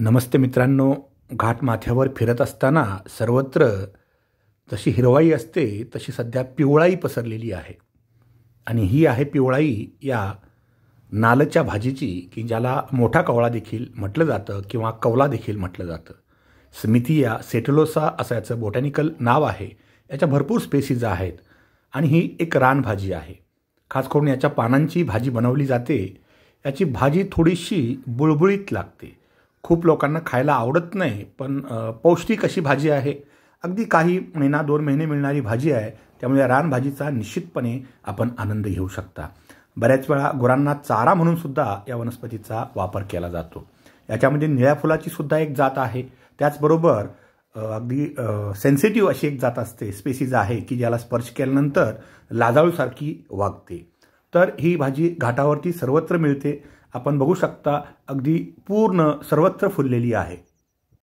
नमस्ते मित्रांनो, घाट माथ्यावर फिरत असताना सर्वत्र जशी हिरवाई असते तशी सध्या पिवळाई पसरलेली आहे. आणि ही आहे पिवळाई या नालच्या भाजीची, की ज्याला मोठा कवळा देखील म्हटलं जातं किंवा कवला देखील म्हटलं जातं. स्मिथिया सेटुलोसा असं याचं बॉटॅनिकल नाव आहे. याच्या भरपूर स्पेसीज आहेत आणि ही एक रानभाजी आहे. खास करून याच्या पानांची भाजी बनवली जाते. याची भाजी थोडीशी बुळबुळीत लागते. खूप लोकांना खायला आवडत नाही, पण पौष्टिक अशी भाजी आहे. अगदी काही महिना 2 महिने मिळणारी भाजी आहे. त्यामुळे रानभाजीचा निश्चितपणे आपण आनंद घेऊ शकता. बऱ्याच वेळा गुरांना चारा म्हणून सुद्धा या वनस्पतीचा वापर केला जातो. याच्यामध्ये निळ्या फुलाची सुद्धा एक जात आहे. त्याचबरोबर अगदी सेन्सिटिव्ह अशी एक जात असते, स्पेसीज आहे, की ज्याला स्पर्श केल्यानंतर लाजाळूसारखी वागते. तर ही भाजी घाटावरती सर्वत्र मिळते. आपण बघू शकता, अगदी पूर्ण सर्वत्र फुललेली आहे.